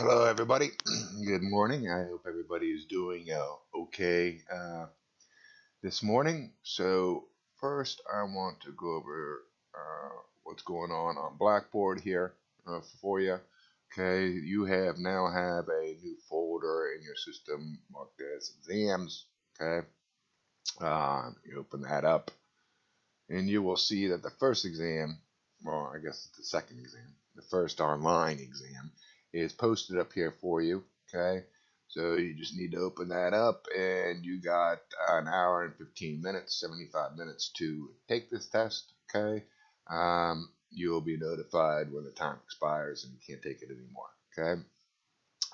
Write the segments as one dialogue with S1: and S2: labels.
S1: Hello, everybody. Good morning. I hope everybody is doing okay this morning. So, first, I want to go over what's going on Blackboard here for you. Okay, you now have a new folder in your system marked as exams. Okay, you open that up, and you will see that the first exam, well, I guess it's the second exam, the first online exam, is posted up here for you. Okay, so you just need to open that up, and you got an hour and 15 minutes, 75 minutes to take this test. Okay, you'll be notified when the time expires and you can't take it anymore. Okay.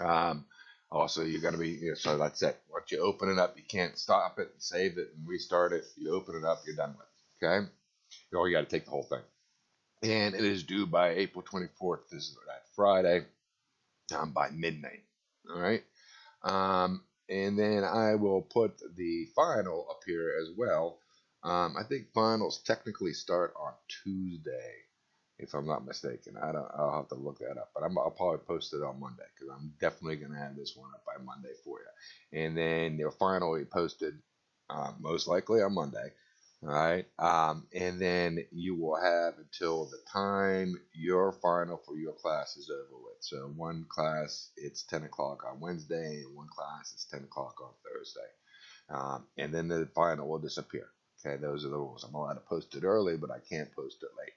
S1: Um, Also, you're going to be, so that's it. Once you open it up, you can't stop it and save it and restart it. You open it up, you're done with it. Okay. Or you got to take the whole thing. And it is due by April 24th. This is that Friday by midnight. All right. And then I will put the final up here as well. I think finals technically start on Tuesday, if I'm not mistaken. I don't. I'll have to look that up, but I'll probably post it on Monday because I'm definitely gonna have this one up by Monday for you. And then your final will be posted most likely on Monday. All right. And then you will have until the time your final for your class is over with. So one class, it's 10 o'clock on Wednesday, and one class is 10 o'clock on Thursday. And then the final will disappear. Okay, those are the rules. I'm allowed to post it early, but I can't post it late.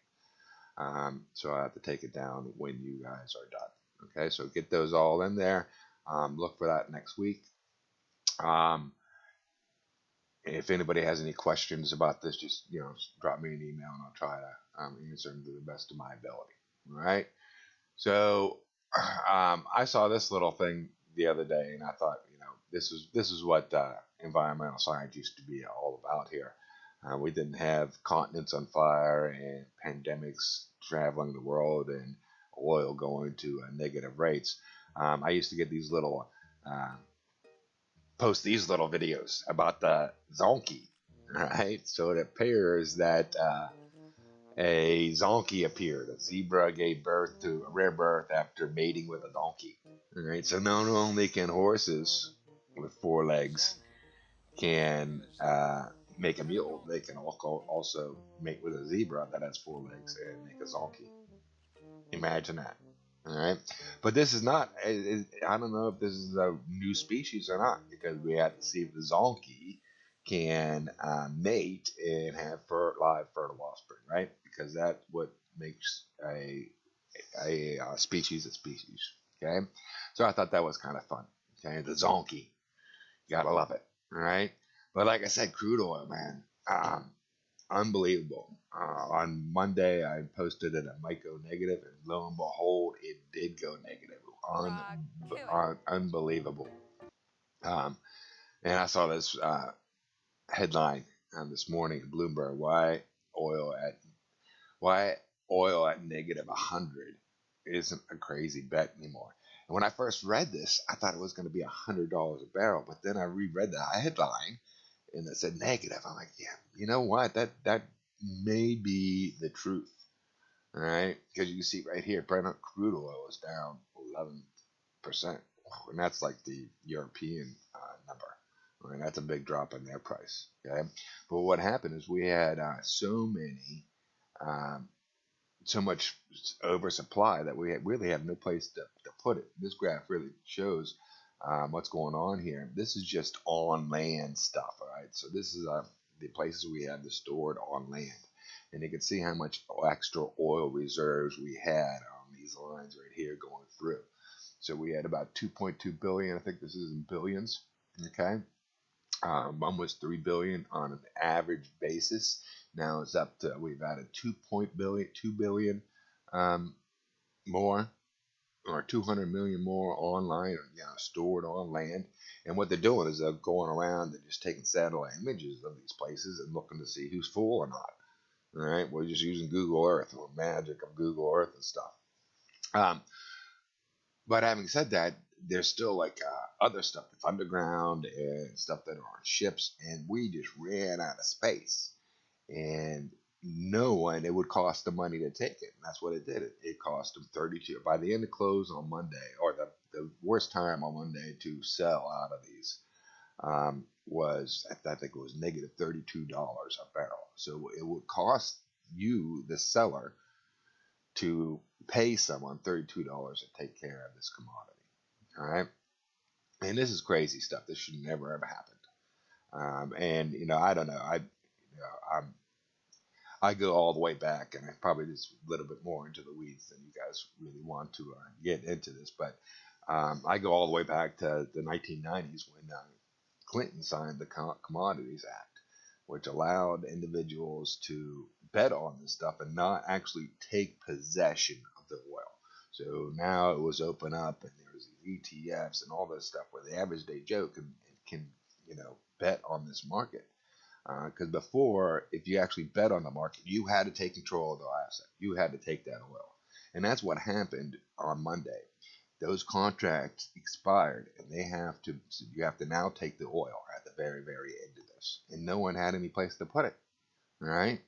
S1: So I have to take it down when you guys are done. Okay, so get those all in there. Look for that next week. Um, if anybody has any questions about this, just drop me an email and I'll try to answer them to the best of my ability. All right. So I saw this little thing the other day, and I thought, this is what environmental science used to be all about here. We didn't have continents on fire and pandemics traveling the world and oil going to negative rates. I used to get these little uh, post these little videos about the donkey, right? So it appears that a donkey appeared. A zebra gave birth to a rare birth after mating with a donkey. All right. So not only can horses with four legs can make a mule, they can also mate with a zebra that has four legs and make a donkey. Imagine that. All right. But this is not, I don't know if this is a new species or not because we have to see if the zonkey can mate and have live fertile offspring, right? Because that's what makes a species a species. Okay. So I thought that was kind of fun. Okay. The zonkey. You gotta love it. All right. But like I said, crude oil, man. Unbelievable. On Monday, I posted it at might go negative, and lo and behold, it did go negative. Unbelievable. Um, and I saw this headline this morning in Bloomberg: oil at why oil at negative 100 isn't a crazy bet anymore. And when I first read this, I thought it was going to be $100 a barrel, but then I reread the headline and it said negative. I'm like, yeah, you know what? That may be the truth. All right, because you can see right here, Brent crude oil is down 11%, and that's like the European number. I mean, that's a big drop in their price. Okay, but what happened is we had um, so much oversupply that really have no place to put it. This graph really shows what's going on here. This is just on land stuff, all right? So this is the places we have this stored on land. And you can see how much extra oil reserves we had on these lines right here going through. So we had about 2.2 billion. I think this is in billions, okay? Almost 3 billion on an average basis. Now it's up to, we've added 2 billion more, or 200 million more online, stored on land. And what they're doing is they're going around and just taking satellite images of these places and looking to see who's full or not. All right, we're just using Google Earth, or magic of Google Earth and stuff. Um, but having said that, there's still like other stuff that's underground and stuff that are on ships, and we just ran out of space. And no one, it would cost the money to take it. And that's what it did. It cost them 32. By the end of close on Monday, or the the worst time on Monday to sell out of these was, I think it was negative $32 a barrel. So it would cost you, the seller, to pay someone $32 to take care of this commodity. All right. And this is crazy stuff. This should never ever happen. And I don't know. I go all the way back, and I probably just a little bit more into the weeds than you guys really want to get into this. But I go all the way back to the 1990s when Clinton signed the Commodities Act, which allowed individuals to bet on this stuff and not actually take possession of the oil. So now it was open up, and there's these ETFs and all this stuff where the average day Joe can bet on this market. Because before, if you actually bet on the market, you had to take control of the asset. You had to take that oil. And that's what happened on Monday. Those contracts expired, and you have to now take the oil at the very, very end of this. And no one had any place to put it. All right?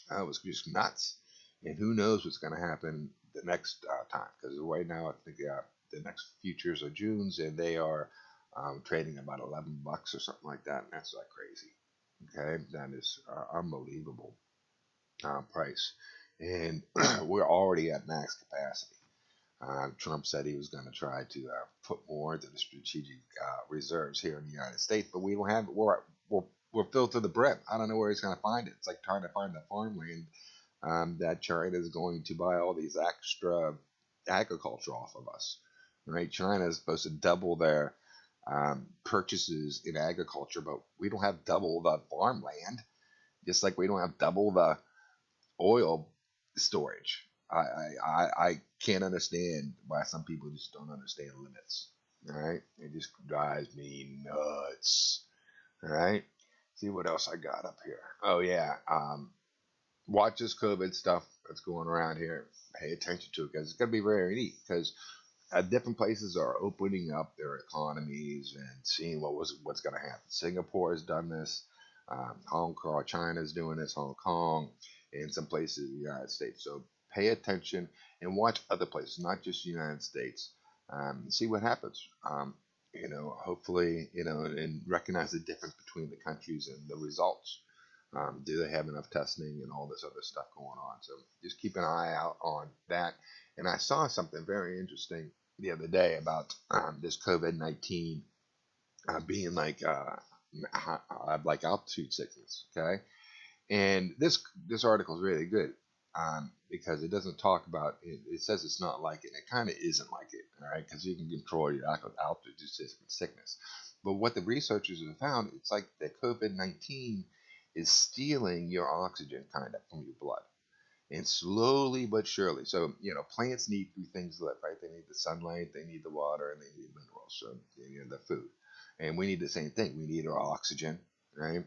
S1: That was just nuts. And who knows what's going to happen the next time. Because right now, I think the next futures are June's, and they are trading about $11 or something like that. And that's like crazy. Okay, that is unbelievable price, and we're already at max capacity. Trump said he was going to try to put more into the strategic reserves here in the United States, but we don't have it. We're filled to the brim. I don't know where he's going to find it. It's like trying to find the farmland that China is going to buy all these extra agriculture off of us. Right? China is supposed to double their purchases in agriculture, but we don't have double the farmland, just like we don't have double the oil storage. I can't understand why some people just don't understand limits. All right, it just drives me nuts. All right, see what else I got up here. Oh yeah, watch this COVID stuff that's going around here. Pay attention to it because it's gonna be very neat because different places are opening up their economies and seeing what's going to happen. Singapore has done this. Hong Kong, China is doing this. Hong Kong, and some places in the United States. So pay attention and watch other places, not just the United States. See what happens. Hopefully, and recognize the difference between the countries and the results. Do they have enough testing and all this other stuff going on? So just keep an eye out on that. And I saw something very interesting the other day about this COVID-19 being like altitude sickness. Okay, and this article is really good because it doesn't talk about it. It says it's not like it. It kind of isn't like it, all right? Because you can control your altitude sickness. But what the researchers have found, it's like the COVID-19 is stealing your oxygen kind of from your blood. And slowly but surely. So, plants need three things to live, right? They need the sunlight, they need the water, and they need minerals, so they need the food. And we need the same thing. We need our oxygen, right?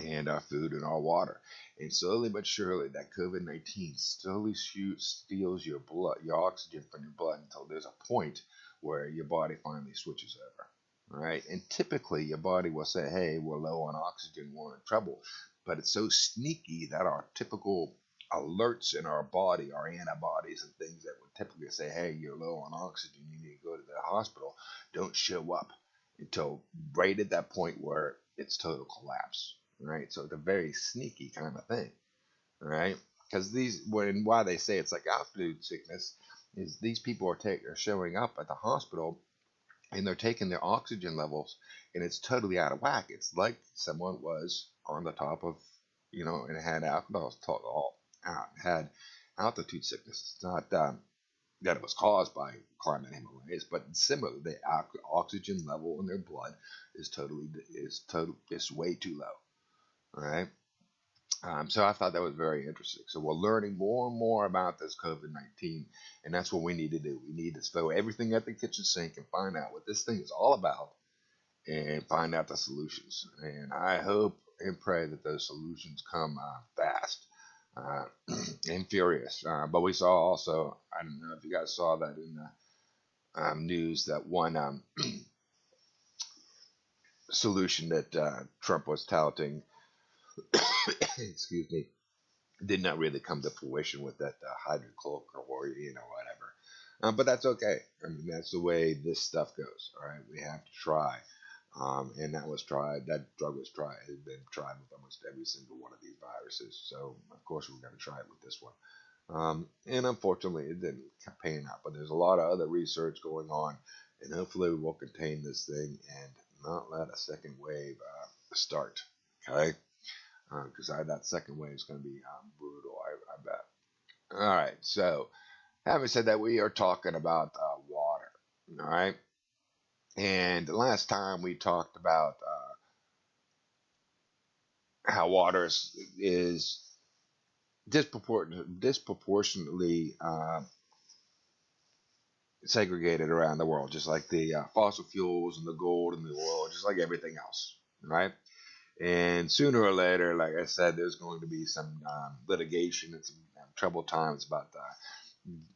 S1: And our food and our water. And slowly but surely, that COVID-19 slowly steals your blood, your oxygen from your blood until there's a point where your body finally switches over, right? And typically, your body will say, hey, we're low on oxygen, we're in trouble. But it's so sneaky that our typical alerts in our body, our antibodies and things that would typically say, hey, you're low on oxygen, you need to go to the hospital, don't show up until right at that point where it's total collapse, right? So it's a very sneaky kind of thing, right? Because why they say it's like altitude sickness is these people are showing up at the hospital and they're taking their oxygen levels and it's totally out of whack. It's like someone was on the top of, and had alcohol, had altitude sickness. It's not that it was caused by climbing the Himalayas, but similarly, the oxygen level in their blood is way too low. All right. So I thought that was very interesting. So we're learning more and more about this COVID-19, and that's what we need to do. We need to throw everything at the kitchen sink and find out what this thing is all about and find out the solutions. And I hope and pray that those solutions come fast and furious. But we saw also, I don't know if you guys saw that in the news, that one solution that Trump was touting, excuse me, did not really come to fruition with that hydrochloric or whatever. But that's okay. I mean, that's the way this stuff goes. All right, we have to try. And that was tried. That drug was tried. It had been tried with almost every single one of these viruses. So of course we're going to try it with this one. And unfortunately, it didn't pan out. But there's a lot of other research going on, and hopefully we will contain this thing and not let a second wave start. Okay, because that second wave is going to be brutal. I bet. All right. So having said that, we are talking about water. All right. And last time we talked about how water is disproportionately segregated around the world, just like the fossil fuels and the gold and the oil, just like everything else, right? And sooner or later, like I said, there's going to be some litigation and some troubled times about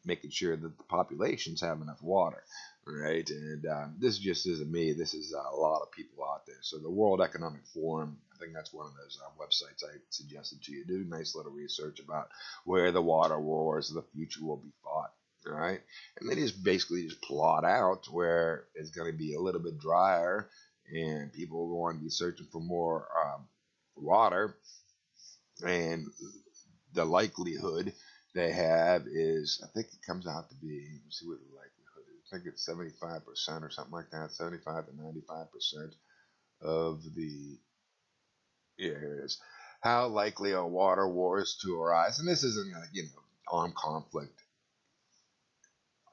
S1: making sure that the populations have enough water, right? And this just isn't me. This is a lot of people out there. So the World Economic Forum, I think that's one of those websites I suggested to you. Do nice little research about where the water wars of the future will be fought. All right, and they just basically just plot out where it's going to be a little bit drier, and people are going to be searching for more water, and the likelihood they have is, I think it comes out to be, let's see what the likelihood is. I think it's 75% or something like that, 75 to 95% of the, yeah, here it is. How likely are water wars to arise? And this isn't, armed conflict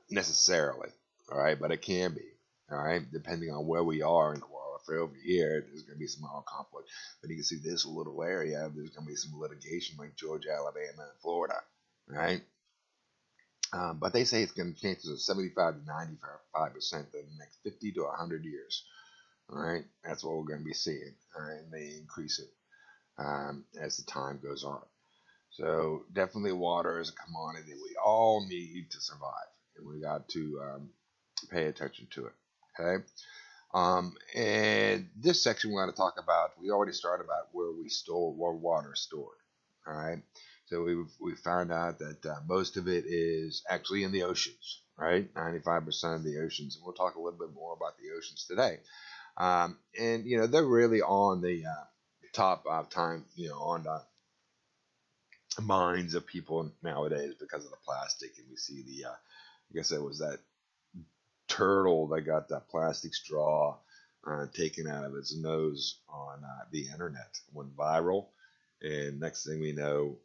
S1: necessarily, all right, but it can be, all right, depending on where we are in the world. If we're over here, there's going to be some armed conflict, but you can see this little area, there's going to be some litigation like Georgia, Alabama, and Florida, right? But they say it's going to chances of 75 to 95% in the next 50 to 100 years. All right, that's what we're going to be seeing. All right, and they increase it as the time goes on. So definitely, water is a commodity that we all need to survive, and we got to pay attention to it. Okay. And this section we want to talk about. We already started about where water is stored. All right. So we found out that most of it is actually in the oceans, right? 95% of the oceans, and we'll talk a little bit more about the oceans today. And they're really on the top of time, on the minds of people nowadays because of the plastic, and we see the, I guess it was that turtle that got that plastic straw taken out of its nose on the internet, went viral, and next thing we know,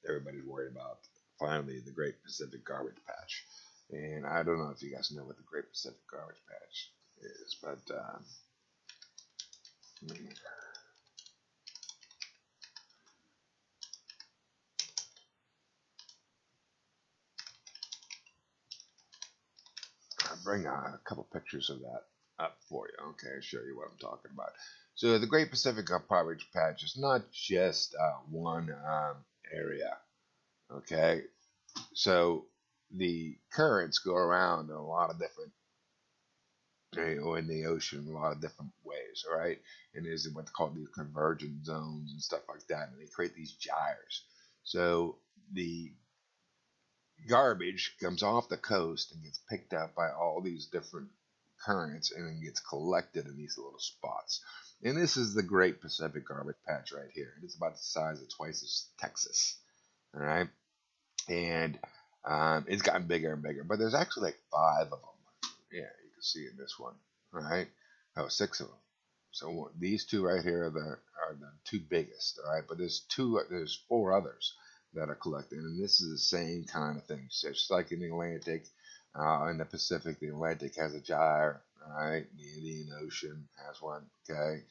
S1: everybody's worried about finally the Great Pacific Garbage Patch. And I don't know if you guys know what the Great Pacific Garbage Patch is, but I'll bring a couple pictures of that up for you. Okay, show you what I'm talking about. So the Great Pacific Garbage Patch is not just one area. Okay, so the currents go around in a lot of different, or in the ocean, a lot of different ways. All right, and there's what's called these convergent zones and stuff like that, and they create these gyres. So the garbage comes off the coast and gets picked up by all these different currents and then gets collected in these little spots. And this is the Great Pacific Garbage Patch right here. It's about the size of twice as Texas. All right. And it's gotten bigger and bigger, but there's actually like five of them. Yeah, you can see in this one. All right. Oh, six of them. So these two right here are the two biggest. All right. But there's four others that are collected. And this is the same kind of thing. So just like in the Atlantic, in the Pacific, the Atlantic has a gyre. All right, the Indian Ocean has one. Okay,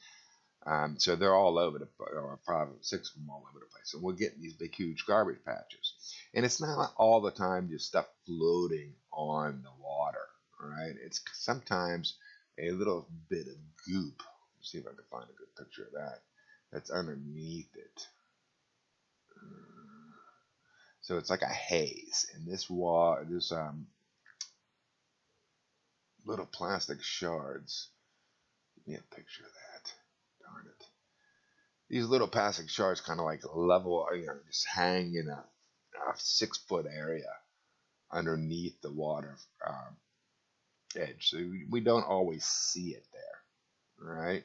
S1: so they're all over the, or five, six of them all over the place. And we're getting these big, huge garbage patches. And it's not all the time just stuff floating on the water. All right, it's sometimes a little bit of goop. Let's see if I can find a good picture of that. That's underneath it. So it's like a haze, and this little plastic shards. Give me a picture of that. Darn it. These little plastic shards kind of like level, just hang in a 6-foot area. underneath the water edge. So we don't always see it there, right?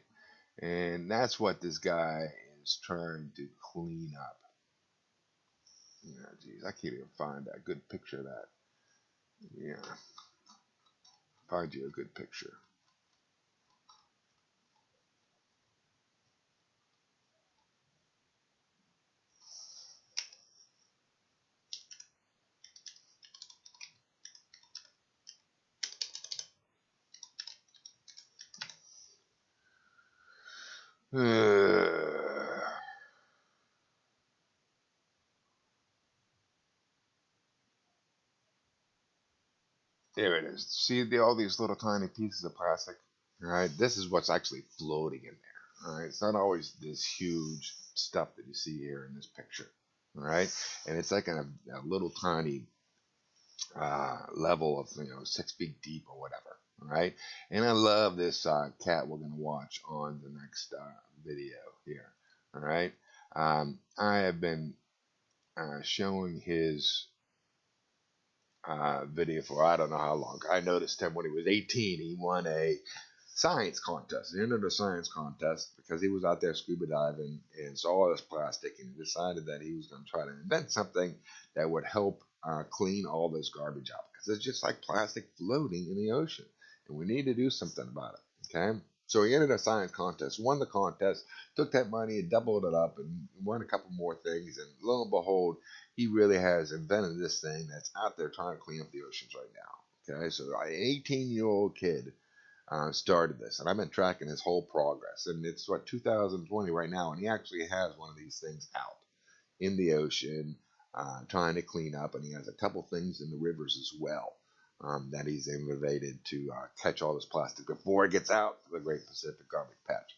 S1: And that's what this guy is trying to clean up. Yeah, geez, I can't even find a good picture of that. Yeah, find you a good picture. There it is. See all these little tiny pieces of plastic? Right? This is what's actually floating in there. All right? It's not always this huge stuff that you see here in this picture. All right? And it's like a little tiny level of 6 feet deep or whatever. All right? And I love this cat we're gonna watch on the next video here. All right? I have been showing his video for I don't know how long. I noticed him when he was 18. He won a science contest. He entered a science contest because he was out there scuba diving and saw all this plastic and decided that he was going to try to invent something that would help clean all this garbage out because it's just like plastic floating in the ocean and we need to do something about it. Okay. So he entered a science contest, won the contest, took that money and doubled it up and won a couple more things. And lo and behold, he really has invented this thing that's out there trying to clean up the oceans right now. Okay. So an 18-year-old kid started this, and I've been tracking his whole progress. And it's 2020 right now, and he actually has one of these things out in the ocean, trying to clean up, and he has a couple things in the rivers as well that he's innovated to catch all this plastic before it gets out to the Great Pacific Garbage Patch.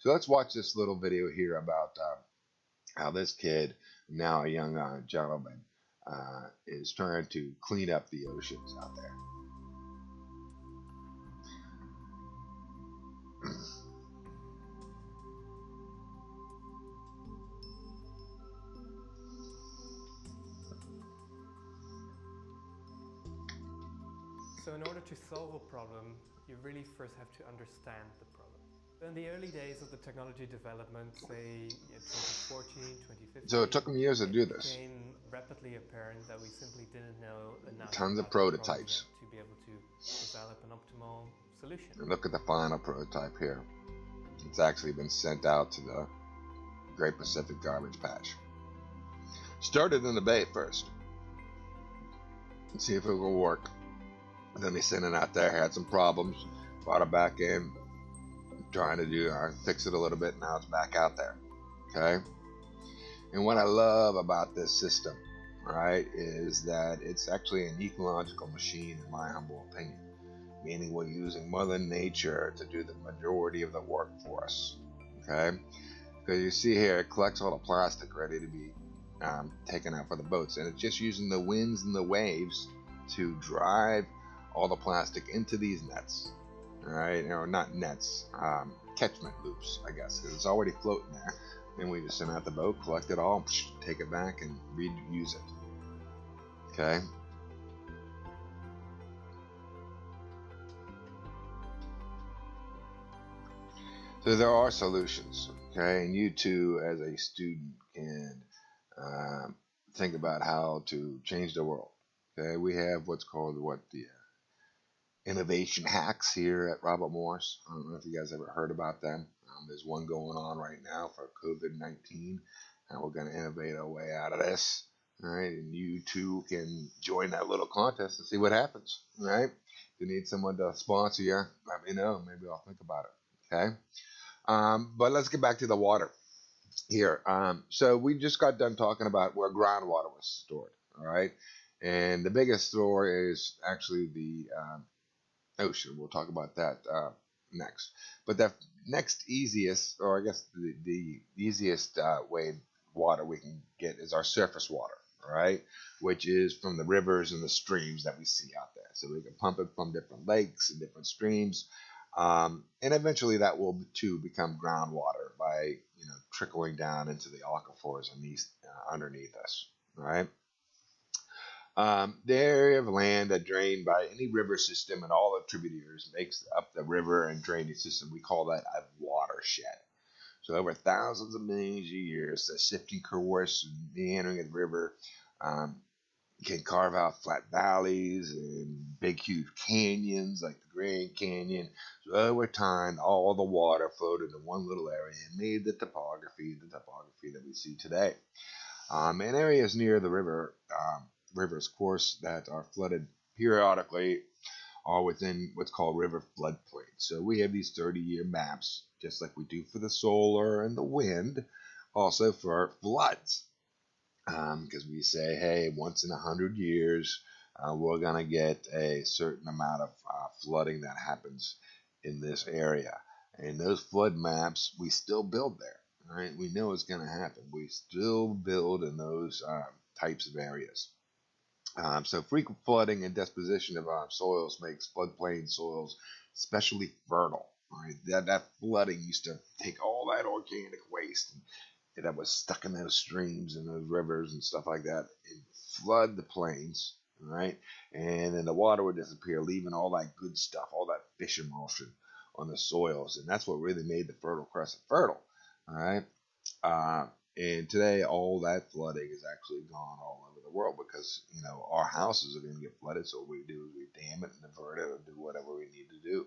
S1: So let's watch this little video here about how this kid, now a young gentleman, is trying to clean up the oceans out there.
S2: So in order to solve a problem, you really first have to understand the problem. In the early days of the technology development, say 2014, 2015,
S1: So it took him years to do this.
S2: It became rapidly apparent that we simply didn't know enough
S1: Tons of
S2: about
S1: prototypes
S2: to be able to develop an optimal solution.
S1: And look at the final prototype here. It's actually been sent out to the Great Pacific Garbage Patch. Started in the bay first. Let's see if it will work. And then they sent it out there, had some problems, brought it back in, trying to do fix it a little bit. Now it's back out there. Okay. And what I love about this system, right, is that it's actually an ecological machine, in my humble opinion. Meaning we're using Mother Nature to do the majority of the work for us. Okay. Because you see here, it collects all the plastic ready to be taken out for the boats, and it's just using the winds and the waves to drive all the plastic into these nets. All right, or not nets, catchment loops, I guess, because it's already floating there. Then we just send out the boat, collect it all, take it back, and reuse it. Okay. So there are solutions, okay, and you too, as a student, can think about how to change the world. Okay, we have what's called the innovation hacks here at Robert Morris. I don't know if you guys ever heard about them. There's one going on right now for COVID-19, and we're going to innovate our way out of this. All right, and you too can join that little contest and see what happens. All right, if you need someone to sponsor you, let me know. Maybe I'll think about it. Okay. But let's get back to the water here. So we just got done talking about where groundwater was stored. All right. And the biggest store is actually the ocean. We'll talk about that next. But the next easiest, or I guess the easiest way water we can get is our surface water. All right. Which is from the rivers and the streams that we see out there. So we can pump it from different lakes and different streams. And eventually that will too become groundwater by trickling down into the aquifers underneath us, right? The area of land that drained by any river system and all the tributaries makes up the river and drainage system. We call that a watershed. So over thousands of millions of years, the sifting course and meandering of the river um, can carve out flat valleys and big, huge canyons like the Grand Canyon. So over time, all the water flowed into one little area and made the topography that we see today. In areas near the river's course that are flooded periodically are within what's called river floodplains. So we have these 30-year maps, just like we do for the solar and the wind, also for floods. Because we say, hey, once in 100 years, we're going to get a certain amount of flooding that happens in this area. And those flood maps, we still build there. Right? We know it's going to happen. We still build in those types of areas. So frequent flooding and disposition of soils makes floodplain soils especially fertile. Right? That flooding used to take all that organic waste that was stuck in those streams and those rivers and stuff like that and flood the plains, right? And then the water would disappear, leaving all that good stuff, all that fish emulsion on the soils, and that's what really made the Fertile Crescent fertile. All right. Uh, and today, all that flooding is actually gone all over the world because our houses are going to get flooded. So what we do is we dam it and divert it, or do whatever we need to do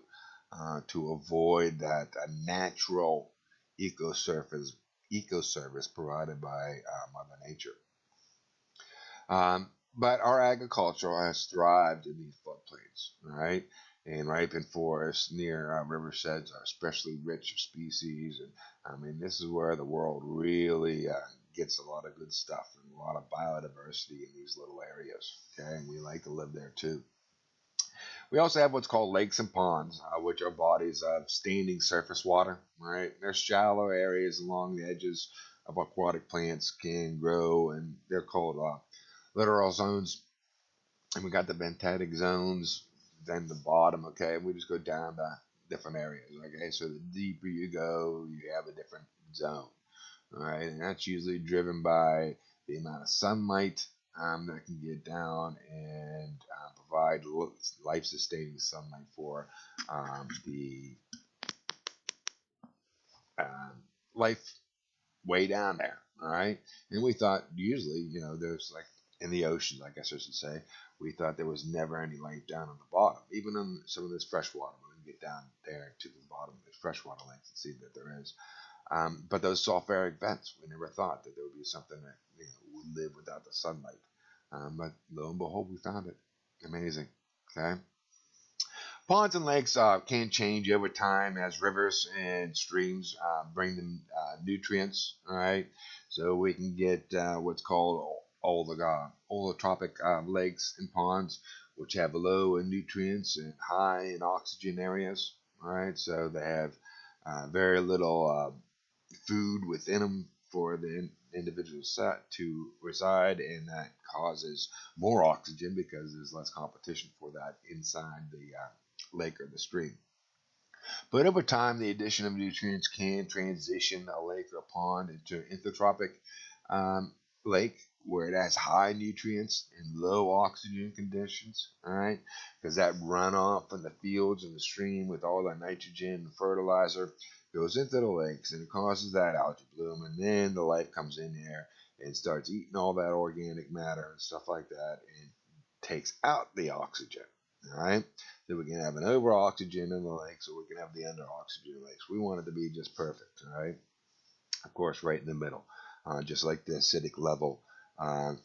S1: to avoid that natural ecosurface ecoservice provided by Mother Nature. But our agriculture has thrived in these floodplains, right? And ripened forests near riversheds are especially rich of species. And I mean, this is where the world really gets a lot of good stuff and a lot of biodiversity in these little areas. Okay, and we like to live there too. We also have what's called lakes and ponds, which are bodies of standing surface water. Right, they're shallow areas along the edges of aquatic plants can grow, and they're called littoral zones. And we got the benthic zones, then the bottom. Okay, and we just go down the different areas. Okay, so the deeper you go, you have a different zone. All right, and that's usually driven by the amount of sunlight that can get down and provide life-sustaining sunlight for the um, life way down there. All right, and we thought usually, there's like in the oceans, I guess I should say, we thought there was never any life down on the bottom, even on some of this freshwater. When we get down there to the bottom of the freshwater lakes and see that there is. But those sulfuric vents, we never thought that there would be something that would live without the sunlight. But lo and behold, we found it. Amazing. Okay. Ponds and lakes can change over time as rivers and streams bring them nutrients. All right, so we can get what's called holotropic lakes and ponds, which have low in nutrients and high in oxygen areas. All right, so they have very little food within them for the individual set to reside, and that causes more oxygen because there's less competition for that inside the lake or the stream. But over time, the addition of nutrients can transition a lake or a pond into an intratropic um, lake where it has high nutrients and low oxygen conditions. All right, because that runoff from the fields and the stream with all the nitrogen and fertilizer goes into the lakes and it causes that algae bloom, and then the life comes in there and starts eating all that organic matter and stuff like that and takes out the oxygen. All right, so we can have an over oxygen in the lakes, or we can have the under oxygen lakes. We want it to be just perfect. All right, of course, right in the middle, just like the acidic level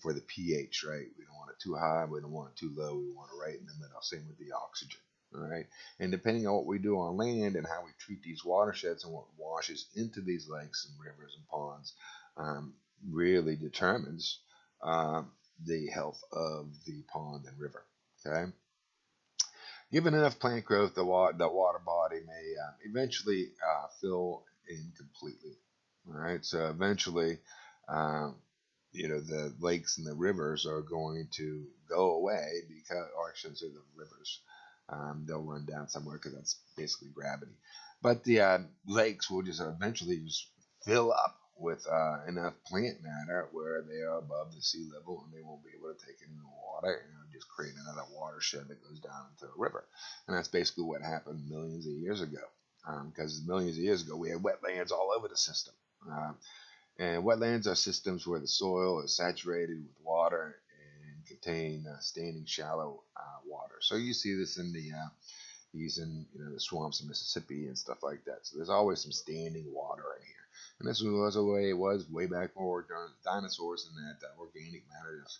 S1: for the pH. Right, we don't want it too high, we don't want it too low. We want it right in the middle. Same with the oxygen. All right, and depending on what we do on land and how we treat these watersheds and what washes into these lakes and rivers and ponds, really determines the health of the pond and river. Okay. Given enough plant growth, the water body may eventually fill in completely. All right, so eventually, um, the lakes and the rivers are going to go away because, or I shouldn't say the rivers, they'll run down somewhere because that's basically gravity. But the lakes will just eventually just fill up with enough plant matter where they are above the sea level and they won't be able to take in the water, and it'll just create another watershed that goes down into a river. And that's basically what happened millions of years ago. Because millions of years ago, we had wetlands all over the system. And wetlands are systems where the soil is saturated with water and contain standing shallow water. So you see this in the swamps of Mississippi and stuff like that. So there's always some standing water in here. And this was the way it was way back before during the dinosaurs, and that organic matter just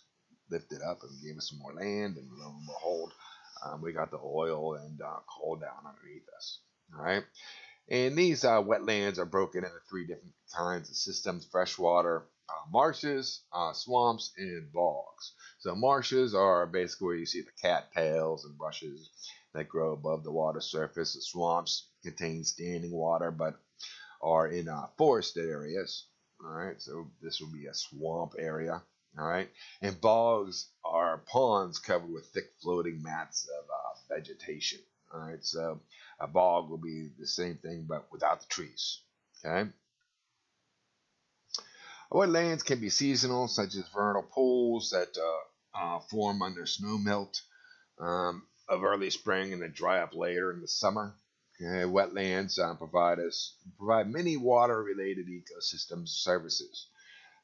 S1: lifted up and gave us some more land, and lo and behold, we got the oil and coal down underneath us. All right. And these wetlands are broken into three different kinds of systems: freshwater marshes, swamps, and bogs. So marshes are basically where you see the cattails and rushes that grow above the water surface. The swamps contain standing water but are in forested areas. All right, so this would be a swamp area. All right, and bogs are ponds covered with thick floating mats of vegetation. All right, so a bog will be the same thing but without the trees. Okay. Wetlands can be seasonal, such as vernal pools that form under snowmelt of early spring and then dry up later in the summer. Okay, wetlands provide many water-related ecosystem services.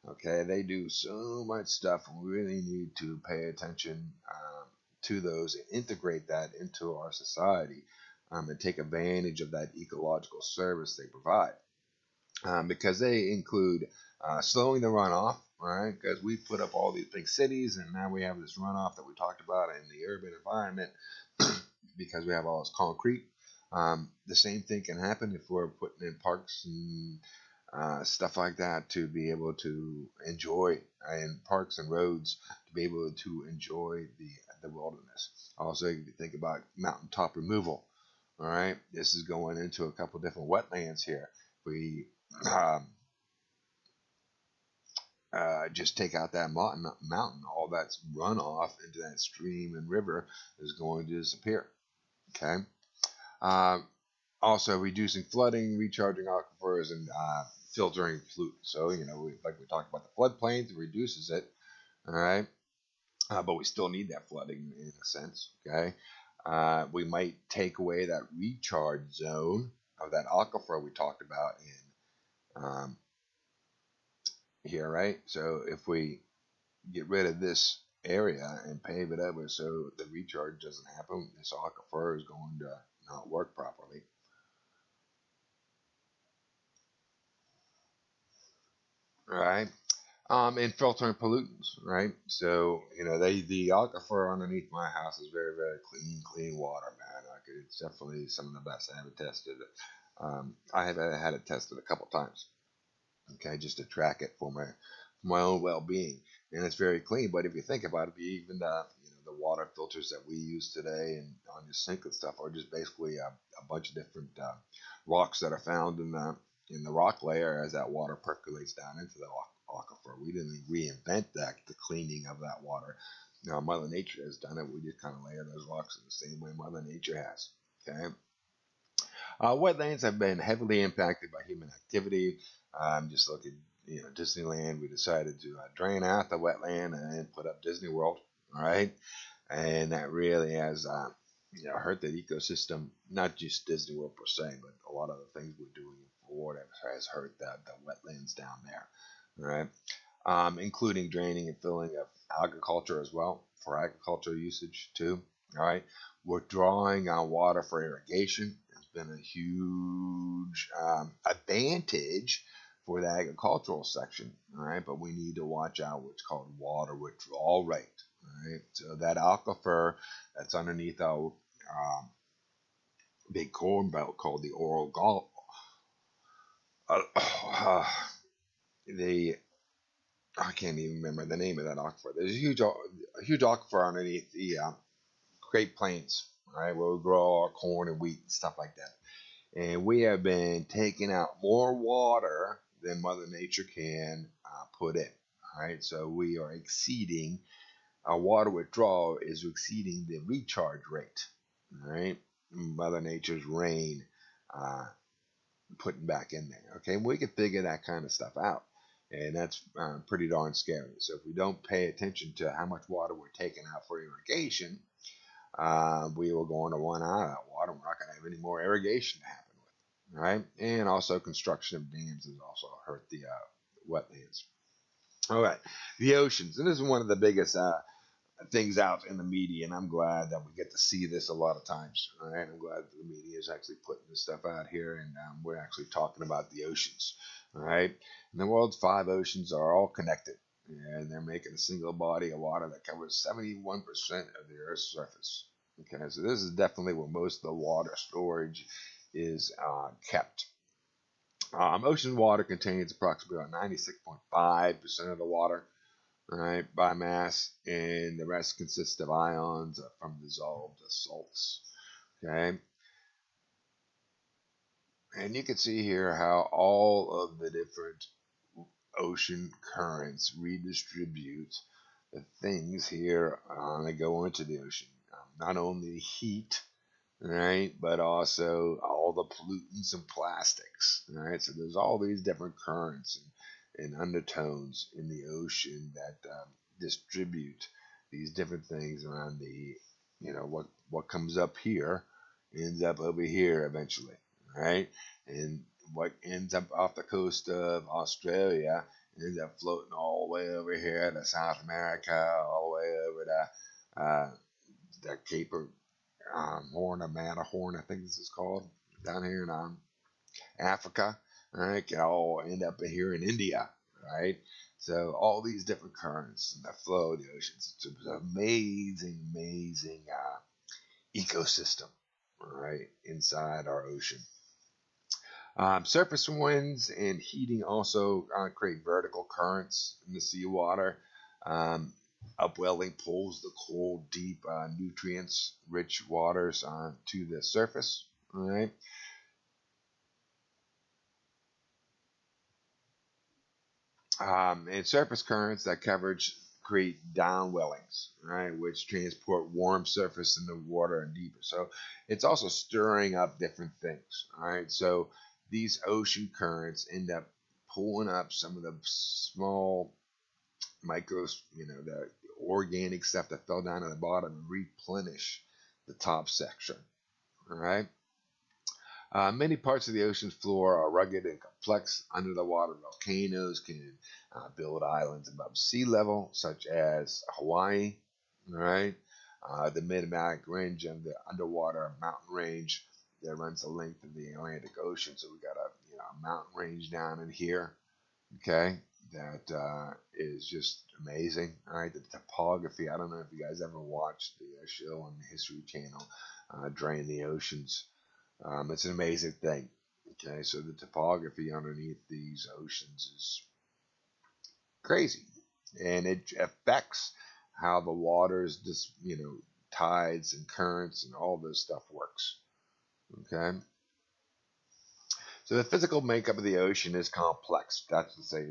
S1: Okay, they do so much stuff, and we really need to pay attention to those and integrate that into our society, and take advantage of that ecological service they provide, because they include slowing the runoff, right? Because we put up all these big cities, and now we have this runoff that we talked about in the urban environment because we have all this concrete. The same thing can happen if we're putting in parks and stuff like that to be able to enjoy, and parks and roads to be able to enjoy the wilderness. Also, you think about mountaintop removal. All right, this is going into a couple different wetlands here. We just take out that mountain, all that's runoff into that stream and river is going to disappear. Okay. Uh, Also, reducing flooding, recharging aquifers, and filtering pollutants. So, like we talked about the floodplains, it reduces it. All right. But we still need that flooding in a sense. Okay. We might take away that recharge zone of that aquifer we talked about in here, right? So if we get rid of this area and pave it over so the recharge doesn't happen, this aquifer is going to not work properly. Right? And filtering pollutants, right? So the aquifer underneath my house is very, very clean water, man. It's definitely some of the best I ever tested. I have had it tested a couple times, okay, just to track it for my own well-being, and it's very clean. But if you think about it, even the water filters that we use today and on your sink and stuff are just basically a bunch of different rocks that are found in the rock layer as that water percolates down into the aquifer. We didn't reinvent the cleaning of that water. Mother Nature has done it. We just kind of layer those rocks in the same way Mother Nature has. Okay. Wetlands have been heavily impacted by human activity. Just look at Disneyland. We decided to drain out the wetland and put up Disney World. All right, and that really has hurt the ecosystem. Not just Disney World per se, but a lot of the things we're doing in Florida has hurt the wetlands down there. All right, including draining and filling of agriculture as well, for agricultural usage too. All right, we're drawing on water for irrigation. It's been a huge advantage for the agricultural section. All right, but we need to watch out what's called water withdrawal rate. All right, so that aquifer that's underneath our big corn belt called the Oral Gulf, the I can't even remember the name of that aquifer. There's a huge aquifer underneath the Great Plains, right, where we grow our corn and wheat and stuff like that. And we have been taking out more water than Mother Nature can put in. All right, so we are exceeding our water withdrawal is exceeding the recharge rate. All right, Mother Nature's rain putting back in there. Okay, and we can figure that kind of stuff out, and that's pretty darn scary. So if we don't pay attention to how much water we're taking out for irrigation, we will going to run out of water. We're not going to have any more irrigation to happen with, right? And also construction of dams has also hurt the wetlands. All right, the oceans, and this is one of the biggest things out in the media, and I'm glad that we get to see this a lot of times. All right, I'm glad that the media is actually putting this stuff out here, and we're actually talking about the oceans. All right, and the world's 5 oceans are all connected, and they're making a single body of water that covers 71% of the Earth's surface. Okay, so this is definitely where most of the water storage is kept. Ocean water contains approximately about 96.5% of the water, right, by mass, and the rest consists of ions from dissolved salts. Okay, and you can see here how all of the different ocean currents redistribute the things here that go into the ocean. Not only heat, right, but also all the pollutants and plastics. Right, so there's all these different currents and undertones in the ocean that distribute these different things around the, what comes up here ends up over here eventually, right? And what ends up off the coast of Australia ends up floating all the way over here to South America, all the way over to the Cape of Horn of Matterhorn, I think this is called, down here in Africa. All right, can all end up here in India, right? So all these different currents that flow in the oceans. It's an amazing, amazing ecosystem, right, inside our ocean. Surface winds and heating also create vertical currents in the seawater. Um, Upwelling pulls the cold, deep, nutrients-rich waters to the surface. All right. And surface currents that coverage create downwellings, right, which transport warm surface in the water and deeper. So it's also stirring up different things. All right. So these ocean currents end up pulling up some of the small micros, the organic stuff that fell down at the bottom and replenish the top section. All right. Many parts of the ocean floor are rugged and complex. Under the water volcanoes can build islands above sea level, such as Hawaii. All right. The mid-Atlantic range and the underwater mountain range that runs the length of the Atlantic Ocean. So we got a mountain range down in here. Okay, that is just amazing. All right, the topography. I don't know if you guys ever watched the show on the History Channel, Drain the Oceans. It's an amazing thing. Okay, so the topography underneath these oceans is crazy, and it affects how the waters, just tides and currents and all this stuff works. Okay, so the physical makeup of the ocean is complex. That's to say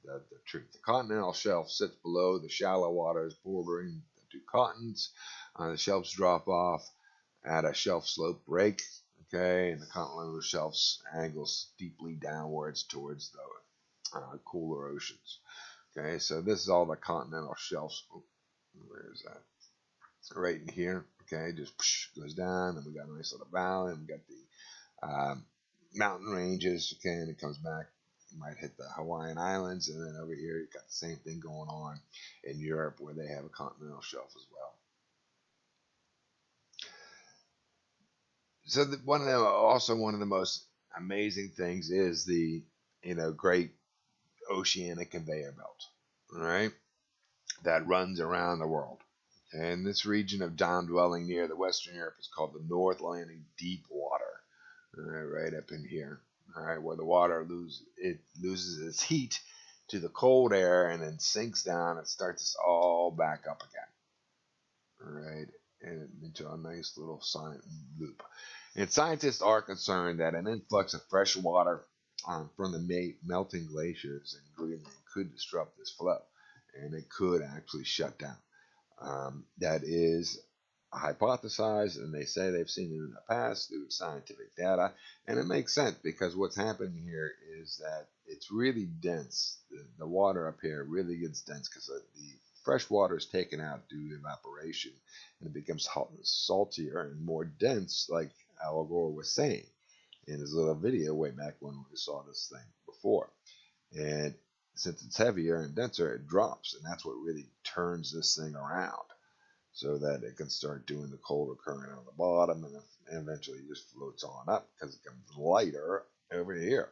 S1: the truth. The continental shelf sits below the shallow waters bordering the two continents. The shelves drop off at a shelf slope break. Okay, and the continental shelves angles steeply downwards towards the cooler oceans. Okay, so this is all the continental shelves. Oh, where is that? Right in here. Okay, just goes down, and we got a nice little valley, and we got the mountain ranges. Okay, and it comes back. You might hit the Hawaiian Islands, and then over here you got the same thing going on in Europe, where they have a continental shelf as well. So one of the most amazing things is the great oceanic conveyor belt, all right, that runs around the world. And this region of down dwelling near the Western Europe is called the North Atlantic Deep Water, all right up in here, all right, where the water loses its heat to the cold air and then sinks down and starts us all back up again, all right, and into a nice little silent loop. And scientists are concerned that an influx of fresh water from the melting glaciers in Greenland could disrupt this flow, and it could actually shut down. That is hypothesize and they say they've seen it in the past through scientific data. And it makes sense because what's happening here is that it's really dense. The water up here really gets dense because the fresh water is taken out due to evaporation and it becomes saltier and more dense, like Al Gore was saying in his little video way back when we saw this thing before. And since it's heavier and denser, it drops, and that's what really turns this thing around so that it can start doing the colder current on the bottom and eventually just floats on up because it becomes lighter over here.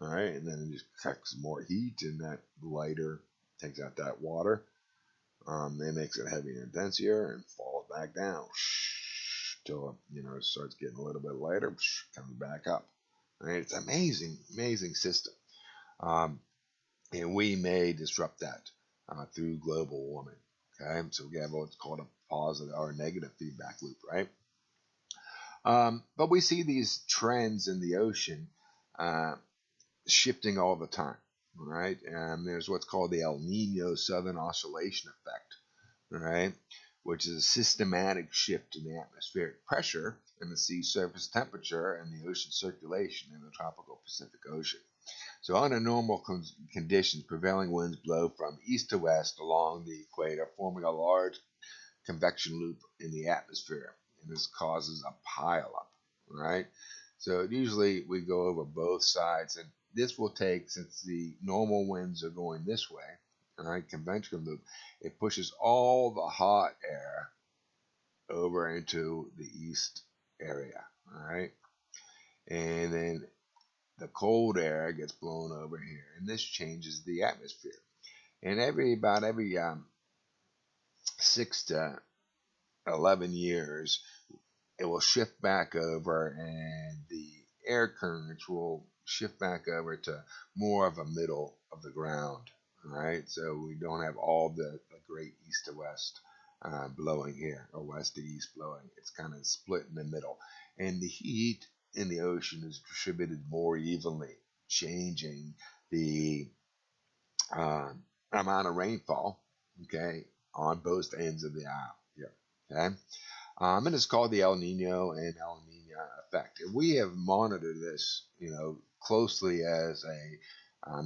S1: All right, and then it just collects more heat, and that lighter takes out that water. It makes it heavier and denser and falls back down till it starts getting a little bit lighter, comes back up. All right, it's amazing, amazing system. Um, and we may disrupt that through global warming. Okay, so we have what's called a positive or negative feedback loop, right? But we see these trends in the ocean uh, shifting all the time, right? And there's what's called the El Nino Southern Oscillation Effect, right? Which is a systematic shift in the atmospheric pressure and the sea surface temperature and the ocean circulation in the tropical Pacific Ocean. So under normal conditions, prevailing winds blow from east to west along the equator, forming a large convection loop in the atmosphere, and this causes a pileup, right? So usually we go over both sides, and this will take, since the normal winds are going this way, all right, conventional loop, it pushes all the hot air over into the east area, all right, and then the cold air gets blown over here, and this changes the atmosphere. And about every 6 to 11 years, it will shift back over, and the air currents will shift back over to more of a middle of the ground. All right, so we don't have all the great east to west blowing here, or west to east blowing. It's kind of split in the middle, and the heat in the ocean is distributed more evenly, changing the uh, amount of rainfall, okay, on both ends of the aisle here, okay. And it's called the El Nino and El Nina effect. And we have monitored this, closely as a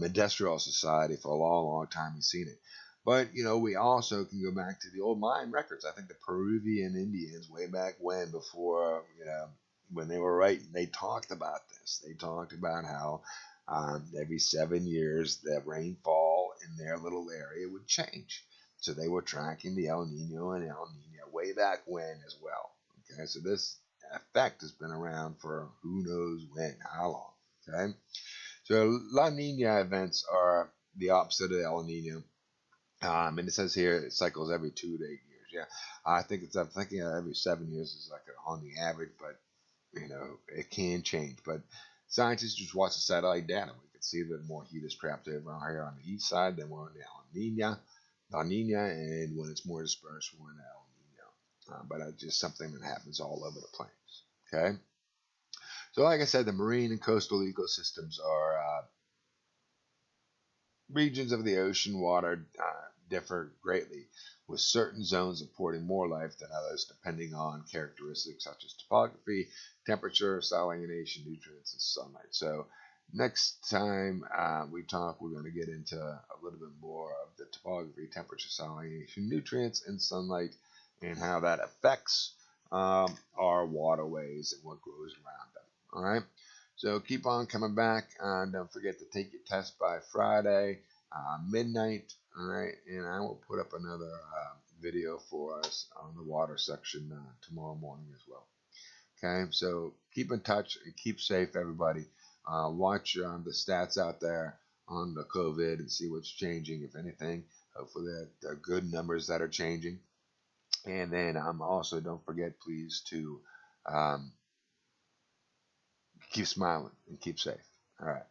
S1: industrial society for a long, long time. We've seen it. But, we also can go back to the old Mayan records. I think the Peruvian Indians, way back when, before, when they were writing, they talked about this. They talked about how every 7 years the rainfall in their little area would change. So they were tracking the El Nino and El Nina way back when as well. Okay, so this effect has been around for who knows when, how long. Okay, so La Nina events are the opposite of El Nino. And it says here it cycles every 2 to 8 years. Yeah, I'm thinking every 7 years is like on the average, but it can change. But scientists just watch the satellite data. We can see that more heat is trapped over here on the east side than we're on the La Nina, and when it's more dispersed, we're in El Nino. But it's just something that happens all over the plains. Okay. So, like I said, the marine and coastal ecosystems are regions of the ocean water differ greatly, with certain zones supporting more life than others, depending on characteristics such as topography, temperature, salination, nutrients, and sunlight. So, next time we talk, we're going to get into a little bit more of the topography, temperature, salination, nutrients, and sunlight, and how that affects our waterways and what grows around them. All right. So keep on coming back. Don't forget to take your test by Friday, midnight. All right. And I will put up another video for us on the water section tomorrow morning as well. Okay. So keep in touch and keep safe, everybody. Watch the stats out there on the COVID and see what's changing, if anything. Hopefully, they're good numbers that are changing. And then also don't forget, please, to keep smiling and keep safe. All right.